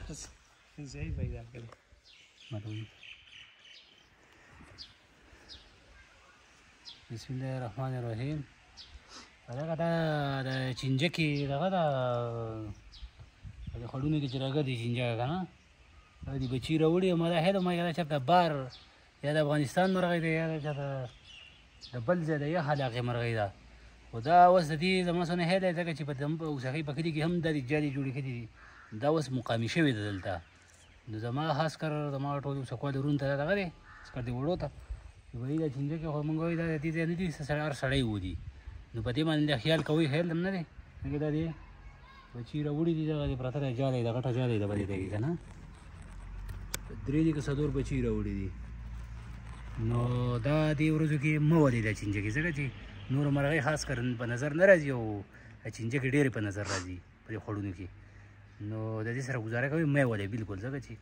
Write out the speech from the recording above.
صحیح پیدا کړی بسم الله الرحمن الرحیم. دغه د چینجکې دغه د خړونو کې چې راګه دي چینجکه که نه دې بچي راوړي ما دا هیله ما یا چېرته بار یا د افغانستان مرغۍ دی یا چېرته د بل ځای د یخ علاقې مرغۍ ده. خو دا اوس د دې زما څونه هیله ځکه چې په اوسخۍ په کلي کې هم دا د جالې جوړې کړي دي دا اوس مقامي شوې ده دلته. نو زما خاص کر زما ټول اوسکوال ورونو ته دغه دی اسکر دې وړو ته چې وایي دا چینجکې خو موږ وایي دا د دې ځای نه دي هر سړی ودي. نو په دې باندې خیال کوئ خیال هم نه دی ځکه دا دی بچي راوړي دي دغه دې پرته دی جالۍ ده غټه جالۍ ده په دې ځای کې که نه 3 که 4 بچي راوړي دي. نو دا دې ورځو کې مه ولئ دا چینجکې ځکه چې نور مرغۍ خاص کر په نظر نه راځي او چینجکې ډېرې په نظر راځي په دې خوړونو کې. نو د دې سره ګزاره کوئ مه ولئ بلکل ځکه چې